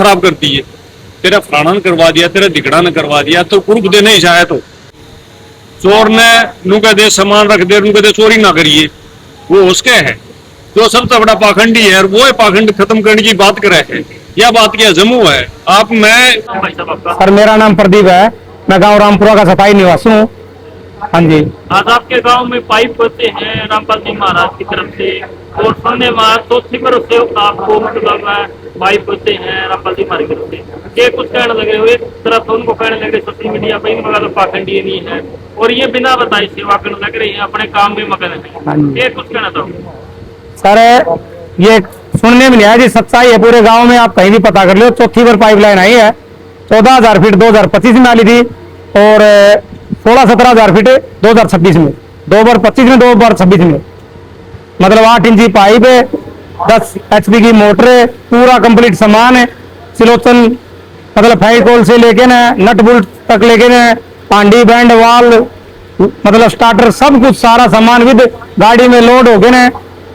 खराब कर दी है, तेरा फलाना ने करवा दिया, तेरा दिगड़ा ने करवा दिया, तो कुरुप दे नहीं चाहे तो चोर ने नू कह दे सामान रख दे, नू कह दे चोरी ना करिए, वो उसके है। जो सबसे बड़ा पाखंडी है और वो है पाखंड खत्म करने की बात करे है, यह बात क्या जम्मू है। आप मैं सर मेरा नाम प्रदीप है, मैं गांव रामपुरा का सफाई निवासी हूँ। हाँ जी। आज आपके गांव में पाइप होते हैं रामपाल जी महाराज की तरफ से, और सुनने में चौथी बार से आपको मतलब पाइप होते हैं रामपाल जी महाराज की तरफ से। ये कुछ कहने लगे हुए, एक तरफ उनको कहने लगे सोशल मीडिया पर इनका तो पाखंडी नहीं है, और ये बिना बताए सेवा करने लग रही है, अपने काम में मगन है। ये कुछ कहना चाहूंगा सर ये सुनने में नहीं आया जी, सच्चाई है पूरे गांव में, आप कहीं भी पता कर लो। चौथी बार पाइपलाइन आई है, 14,000 फीट 2025 में डाली थी, और 16-17,000 फीट 2026 में, 2 बार 25 में 2 बार 26 में। मतलब 8 इंची पाइप है, 10 HP की मोटर है, पूरा कंप्लीट सामान है। सिलोचन मतलब फेविकोल से लेके ना नट बोल्ट तक लेके ना, पांडी बैंड वाल मतलब स्टार्टर सब कुछ सारा सामान विद गाड़ी में लोड हो गए ना,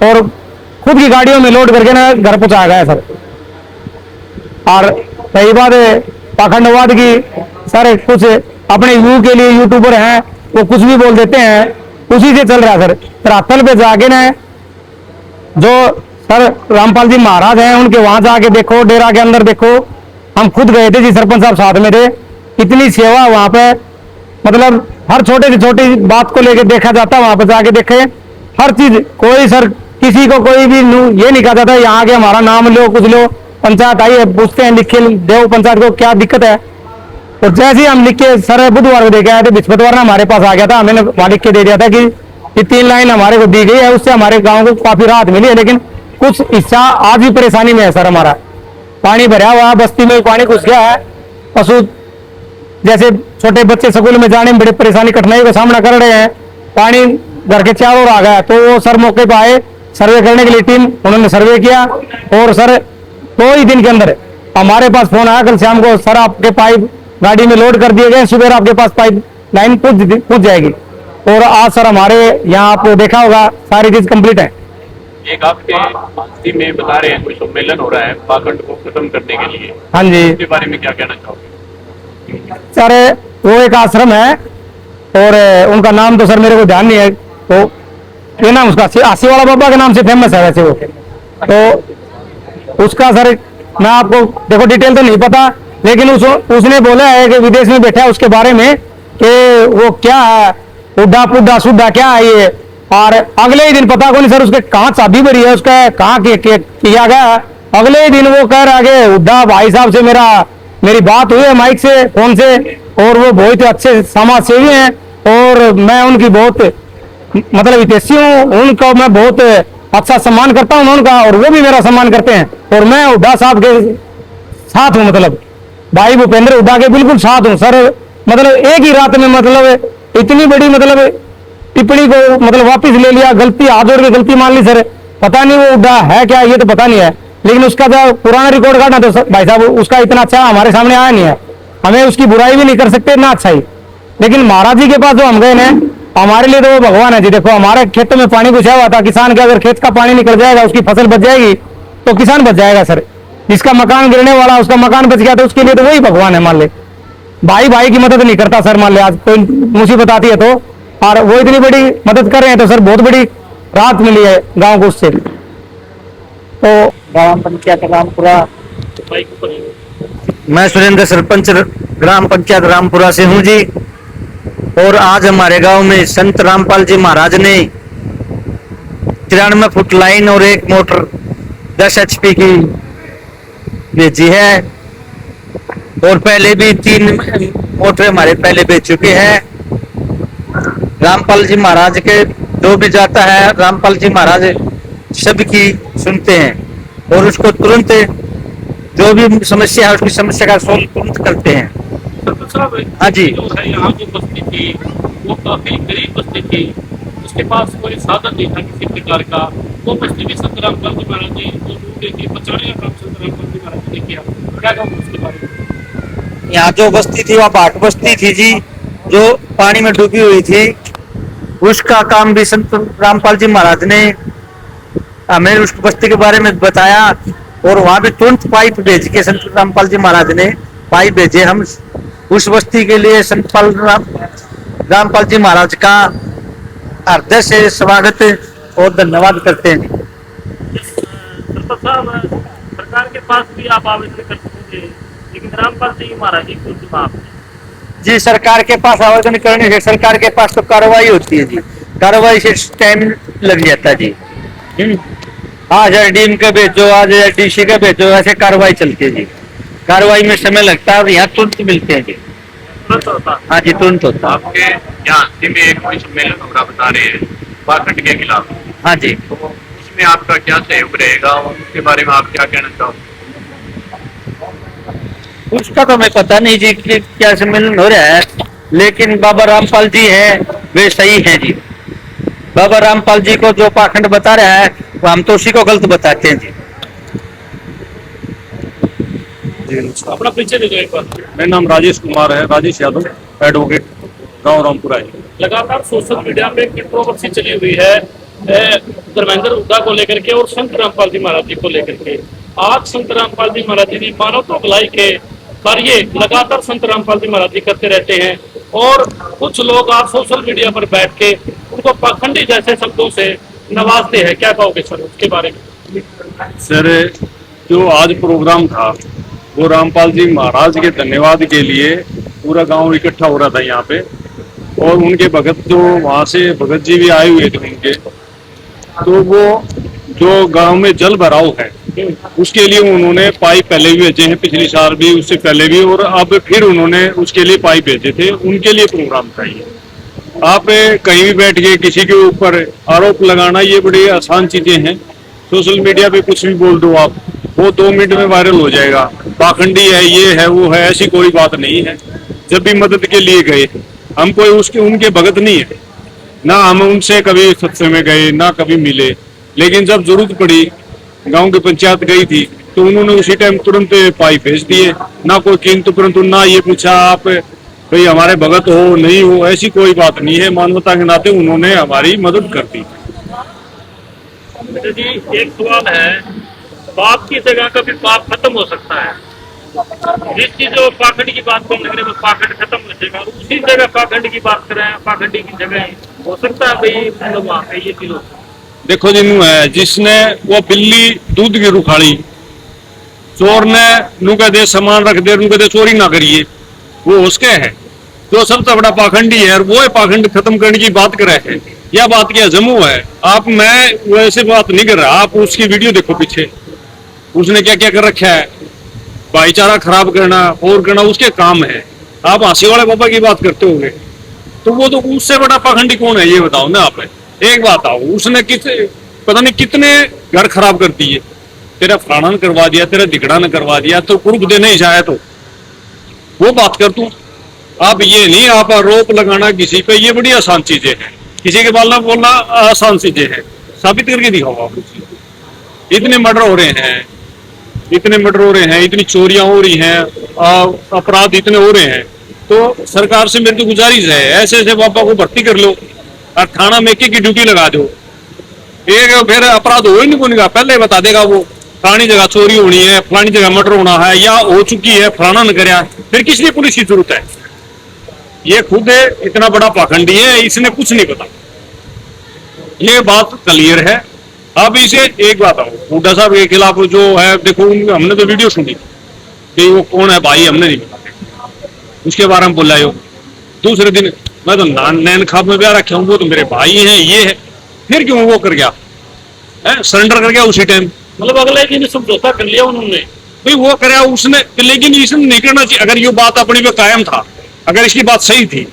और खुद की गाड़ियों में लोड करके ना घर पहुंचाया गया सर। और सही बात है पाखंडवाद की, सर कुछ अपने व्यू के लिए यूट्यूबर हैं, वो कुछ भी बोल देते हैं, उसी से चल रहा है सर। धरातल पे जाके ना जो सर रामपाल जी महाराज हैं उनके वहां जाके देखो, डेरा के अंदर देखो। हम खुद गए थे जी, सरपंच साहब साथ में थे, इतनी सेवा वहां पे, मतलब हर छोटे से छोटी बात को लेके देखा जाता, वहां पे जाके देखे हर चीज। कोई सर किसी को कोई भी ये नहीं कहा जाता यहाँ के हमारा नाम लो कुछ लो। पंचायत आई है, पूछते हैं लिख के देव पंचायत को क्या दिक्कत है, और जैसे ही हम लिख के सर बुधवार को देके आए थे, बृहस्पतिवार हमारे पास आ गया था, हमें वहां लिख के दे दिया था कि ये 3 लाइन हमारे को दी गई है, उससे हमारे गांव को काफी राहत मिली है। लेकिन कुछ हिस्सा आज भी परेशानी में है सर। हमारा पानी भरा हुआ, बस्ती में पानी घुस गया है, पशु जैसे छोटे बच्चे स्कूल में जाने में बड़ी परेशानी कठिनाई का सामना कर रहे हैं। पानी घर के चारों ओर आ गया, तो वो सर मौके पर आए सर्वे करने के लिए टीम, उन्होंने सर्वे किया, और सर 2 ही दिन के अंदर हमारे पास फोन आया कल शाम को, सर आपके पाइप गाड़ी में लोड कर दिए गए, सुबह आपके पास पाइप लाइन पहुंच जाएगी। और आज सर हमारे यहाँ आपको देखा होगा सारी चीज कंप्लीट है। एक आपके बस्ती में बता रहे हैं कोई सम्मेलन हो रहा है पाखंड को खत्म करने के लिए, हाँ जी। इसके बारे में क्या कहना चाहोगे? सर वो एक आश्रम है, और उनका नाम तो सर मेरे को ध्यान नहीं है, तो ये नाम उसका आसी वाला बाबा के नाम से फेमस है वैसे वो। तो उसका सर मैं आपको देखो डिटेल तो नहीं पता, लेकिन उसने बोला है कि विदेश में बैठा है उसके बारे में कि वो क्या है, उड्डा पुड्डा सुड्डा क्या है ये। और अगले ही दिन पता को नहीं सर उसके कहाँ चाबी भरी है, उसका कहाँ किया गया है। अगले ही दिन वो कह रहा है उड्डा भाई साहब से मेरी बात हुई है माइक से फोन से, और वो बहुत अच्छे समाज सेवी हैं, और मैं उनकी बहुत मतलब हितैषी हूँ, उनका मैं बहुत अच्छा सम्मान करता हूँ उनका, और वो भी मेरा सम्मान करते हैं। और मैं हुड्डा साहब के साथ हूँ, मतलब भाई भूपेंद्र हुड्डा के बिल्कुल साथ हूँ सर। मतलब एक ही रात में मतलब इतनी बड़ी मतलब टिप्पणी को मतलब वापस ले लिया, गलती हाथ जोड़ के गलती मान ली सर। पता नहीं वो हुड्डा है क्या ये तो पता नहीं है, लेकिन उसका जो पुराना रिकॉर्ड काटना तो भाई साहब उसका इतना अच्छा हमारे सामने आया नहीं है, हमें उसकी बुराई भी नहीं कर सकते ना अच्छाई। लेकिन महाराज जी के पास जो हम गए ना, हमारे लिए तो वो भगवान है जी। देखो हमारे खेतों में पानी घुसा हुआ था, किसान के अगर खेत का पानी निकल जाएगा, उसकी फसल बच जाएगी, तो किसान बच जाएगा सर। जिसका मकान गिरने वाला उसका मकान बच गया, तो उसके लिए तो वही भगवान है। मान ले भाई भाई की मदद नहीं करता सर, मान ले आज कोई मुसीबत आती है तो, और वो इतनी बड़ी मदद कर रहे हैं, तो सर बहुत बड़ी राहत मिली है गाँव को उससे। तो ग्राम पंचायत रामपुरा, मैं सुरेंद्र सरपंच ग्राम पंचायत रामपुरा से हूँ जी। और आज हमारे गांव में संत रामपाल जी महाराज ने 93 फुट लाइन और 1 मोटर 10 HP की भेजी है, और पहले भी 3 मोटर हमारे पहले भेज चुके हैं। रामपाल जी महाराज के जो भी जाता है, रामपाल जी महाराज सबकी सुनते हैं, और उसको तुरंत जो भी समस्या है उसकी समस्या का सोल्व तुरंत करते हैं। हाँ जी। जो है यहाँ जो बस्ती थी वो काफी गरीब बस्ती थी, उसके पास कोई साधन नहीं था किसी प्रकार का। वो बस्ती भी संत रामपाल जी महाराज जी जो ढूंढे थे, बचाने का काम संत रामपाल जी महाराज ने किया। क्या कहूँ उसके बारे में? यहाँ जो बस्ती थी वह भाट बस्ती थी जी, जो पानी में डूबी हुई थी। उसका काम भी संत रामपाल जी महाराज ने हमें उस बस्ती के बारे में बताया, और वहां भी तुरंत पाइप भेज के संत रामपाल जी महाराज ने पाइप भेजे। हम उस बस्ती के लिए संत रामपाल जी महाराज का हृदय से स्वागत और धन्यवाद करते हैं। सरपंच साहब, सरकार के पास भी आप आवेदन कर सकते हैं, लेकिन रामपाल जी महाराज जी कुछ बात जी, सरकार के पास आवेदन करने से सरकार के पास तो कार्रवाई होती है जी, कार्रवाई से टाइम लग जाता है जी। आज डीएम के भेजो, आज डीसी के भेजो, ऐसे कार्रवाई चलती है जी। कार्रवाई में समय लगता है और यहाँ तुरंत मिलते हैं जी। तुरंत होता। हाँ जी, तुरंत होता है। आपके यहाँ में एक कोई सम्मेलन हो रहा बता रहे हैं पाखंड के खिलाफ, हाँ जी, तो उसमें आपका क्या सहयोग रहेगा और उसके बारे में आप क्या कहना चाहोगे? उसका तो मैं पता नहीं जी कि क्या सम्मेलन हो रहा है, लेकिन बाबा रामपाल जी हैं वे सही हैं जी। बाबा रामपाल जी को जो पाखंड बता रहा है वो हम तो उसी को गलत बताते हैं जी। अपना परिचय दे दो एक बार। मेरा नाम राजेश कुमार है, राजेश यादव, एडवोकेट, गाँव रामपुरा है। लगातार सोशल मीडिया पे कंट्रोवर्सी चली हुई है धर्मेंद्र हुड्डा को लेकर के और संत रामपाल जी महाराज जी को लेकर के। आज संत रामपाल जी महाराज जी मानवता भलाई के कार्य लगातार संत रामपाल जी महाराज जी करते रहते हैं, और कुछ लोग आज सोशल मीडिया पर बैठ के उनको पाखंडी जैसे शब्दों से नवाजते हैं। क्या कहोगे सर उसके बारे में? सर, जो आज प्रोग्राम था वो रामपाल जी महाराज के धन्यवाद के लिए पूरा गांव इकट्ठा हो रहा था यहाँ पे, और उनके भगत जो वहां से भगत जी भी आए हुए थे उनके, तो वो जो गांव में जल भराव है उसके लिए उन्होंने पाइप पहले भी भेजे हैं, पिछली साल भी, उससे पहले भी, और अब फिर उन्होंने उसके लिए पाइप भेजे थे। उनके लिए प्रोग्राम था ये। आप कहीं भी बैठ के किसी के ऊपर आरोप लगाना ये बड़ी आसान चीजें हैं। सोशल मीडिया पे कुछ भी बोल दो आप, वो 2 मिनट में वायरल हो जाएगा। पाखंडी है, ये है, वो है, ऐसी कोई बात नहीं है। जब भी मदद के लिए गए, हम कोई उनके भगत नहीं है ना, हम उनसे कभी सत्संग में गए ना कभी मिले, लेकिन जब जरूरत पड़ी, गांव की पंचायत गई थी, तो उन्होंने उसी टाइम तुरंत पाइप भेज दिए, ना कोई किंतु परंतु, ना ये पूछा आप भाई हमारे भगत हो नहीं हो, ऐसी कोई बात नहीं है। मानवता के नाते उन्होंने हमारी मदद कर दी। जी एक सवाल है, पाप की जगह कभी पाप खत्म हो सकता है? जिस चीज पाखंड की बात करने लगे पाखंड खत्म हो जाएगा, उसी जगह पाखंड की बात करें, पाखंडी की जगह हो सकता है भाई मतलब वहाँ पे ये चीज हो। देखो जी, नू है जिसने वो बिल्ली दूध की रुखाड़ी, चोर ने नू कह दे सामान रख दे, नू कह दे चोरी ना करिए, वो उसके है। जो सबसे बड़ा पाखंडी है और वो है पाखंड खत्म करने की बात कर रहे हैं, यह बात क्या जम्मू है। आप, मैं वैसे बात नहीं कर रहा, आप उसकी वीडियो देखो पीछे, उसने क्या क्या कर रखा है। भाईचारा खराब करना और करना उसके काम है। आप हंसी वाले बाबा की बात करते होंगे, तो वो तो उससे बड़ा पाखंडी कौन है ये बताओ ना आप। एक बात आओ, उसने पता नहीं कितने घर खराब कर दिए, तेरा फलाना करवा दिया, तेरा दिगड़ा ने करवा दिया, तो कुर्ब देने ही चाहे तो वो बात कर तू। आप ये नहीं, आप आरोप लगाना किसी पे, ये बड़ी आसान चीजें हैं। किसी के बाल बोलना आसान चीजें हैं, साबित करके दिखाओ आप। इतने मर्डर हो रहे हैं, इतने मर्डर हो रहे हैं, इतनी चोरियां हो रही हैं, अपराध इतने हो रहे हैं, तो सरकार से मेरी तो गुजारिश है, ऐसे ऐसे बाबा को भर्ती कर लो और थाना में की ड्यूटी लगा दो। एक फिर अपराध हो ही नहीं कोई, पहले बता देगा वो फलानी जगह चोरी होनी है, फलानी जगह मर्डर होना है, या हो चुकी है, फलाना न कराया, फिर किस लिए पुलिस की जरूरत है? ये खुद इतना बड़ा पाखंडी है, इसने कुछ नहीं पता। ये बात क्लियर है। अब इसे एक बात आओ, हुड्डा साहब के खिलाफ जो है, देखो हमने तो वीडियो सुनी कि वो कौन है भाई, हमने नहीं पता, उसके बारे में बोला। दूसरे दिन मैं तो नैन खाब में ब्याह रखा हूँ, वो तो मेरे भाई हैं, ये है, फिर क्यों वो कर गया, सरेंडर कर गया उसी टाइम। मतलब अगले दिन समझौता कर लिया उन्होंने, भाई वो कराया उसने, लेकिन इसने नहीं करना चाहिए। अगर ये बात अपनी पे कायम था, अगर इसकी बात सही थी,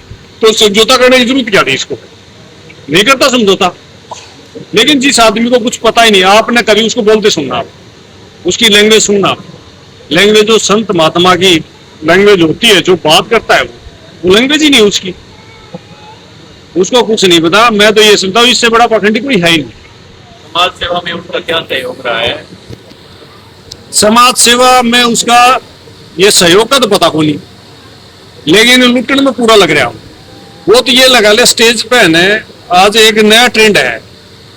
तो समझौता करने की जरूरत क्या थी? इसको नहीं करता समझौता। लेकिन जिस आदमी को कुछ पता ही नहीं, आपने कभी उसको बोलते सुनना, आप उसकी लैंग्वेज सुनना, लैंग्वेज जो संत महात्मा की लैंग्वेज होती है, जो बात करता है वो लैंग्वेज ही नहीं उसकी, उसको कुछ नहीं पता। मैं तो ये सुनता हूँ, इससे बड़ा पाखंडी कोई है ही नहीं। समाज सेवा में उनका क्या सहयोग रहा है? समाज सेवा में उसका ये सहयोग का तो पता को नहीं, लेकिन लुटने में पूरा लग रहा हूँ। वो तो ये लगा ले स्टेज पे है, आज एक नया ट्रेंड है।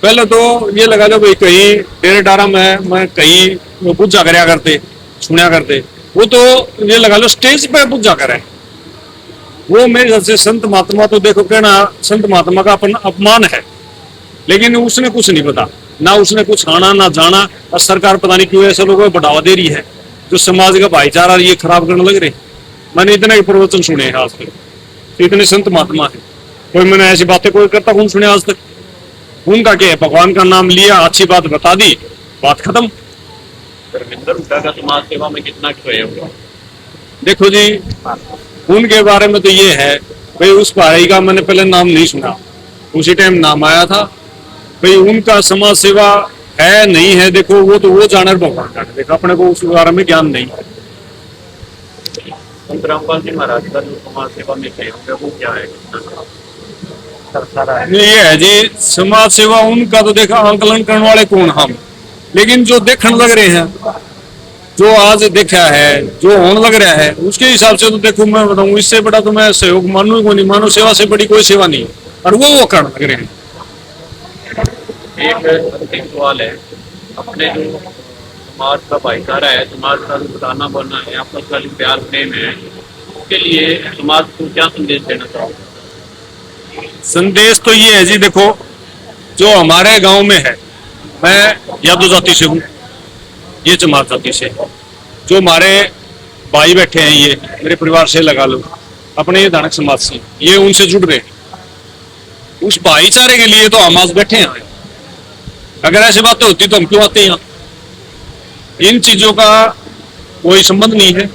पहले तो ये लगा लो भाई कहीं डेरे डारा में, मैं कहीं पूजा करया करते, सुनया करते, वो तो ये लगा लो स्टेज पे पूजा करे। वो मेरे हिसाब से संत महात्मा तो देखो कहना संत महात्मा का अपन अपमान है, लेकिन उसने कुछ नहीं पता, ना उसने कुछ आना ना जाना, और सरकार पता नहीं क्यों ऐसे लोगों को बढ़ावा दे रही है जो समाज का भाईचारा ये खराब करने लग रहे। मैंने इतने प्रवचन सुने हैं आज तक, तो इतने संत महात्मा है, कोई मैंने ऐसी बातें कोई करता कौन सुने आज तक। उनका क्या है, भगवान का नाम लिया, अच्छी बात बता दी, बात खत्म। धर्मेंद्र हुड्डा का समाज सेवा में कितना सहयोग है? देखो जी, उनके बारे में तो ये है भाई, उस भाई का मैंने पहले नाम नहीं सुना, उसी टाइम नाम आया था भाई। उनका समाज सेवा है नहीं है, देखो वो तो वो जाने भगवान जाने, देखो अपने को उस बारे में ज्ञान नहीं है। संत रामपाल जी महाराज का जो समाज सेवा में सहयोग है वो क्या है? ये है जी समाज सेवा, उनका तो देखा आंकलन करने वाले कौन हम, लेकिन जो देखने लग रहे हैं, जो आज देखा है, जो होने लग रहा है, उसके हिसाब से तो देखो मैं बताऊं, इससे बड़ा तो मैं सहयोग मानू को नहीं, मानो सेवा से बड़ी कोई सेवा नहीं है, और वो करने लग रहे हैं। एक अंतिम सवाल है, अपने जो समाज का भाईचारा है, समाज का जो बताना बनना है, आपस का जो प्यार प्रेम है, उसके लिए समाज को क्या संदेश देना चाहोगे? संदेश तो ये है जी, देखो जो हमारे गांव में है, मैं यादव जाति से हूँ, ये चमार जाति से, जो हमारे भाई बैठे हैं, ये मेरे परिवार से लगा लो, अपने ये धानक समाज से, ये उनसे जुड़ रहे हैं। उस भाईचारे के लिए तो हम आज बैठे हैं। अगर ऐसी बातें होती तो हम क्यों आते हैं? इन चीजों का कोई संबंध नहीं है,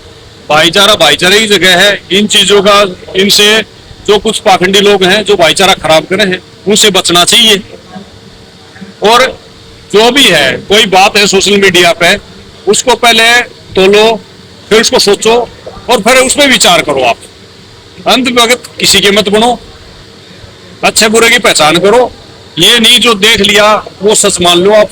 भाईचारा भाईचारे की जगह है। इन चीजों का, इनसे जो कुछ पाखंडी लोग हैं जो भाईचारा खराब कर रहे हैं, उनसे बचना चाहिए। और जो भी है, कोई बात है सोशल मीडिया पे, उसको पहले तोलो, फिर उसको सोचो, और फिर उस पर विचार करो। आप अंत वक्त किसी के मत बनो, अच्छे बुरे की पहचान करो। ये नहीं जो देख लिया वो सच मान लो आप।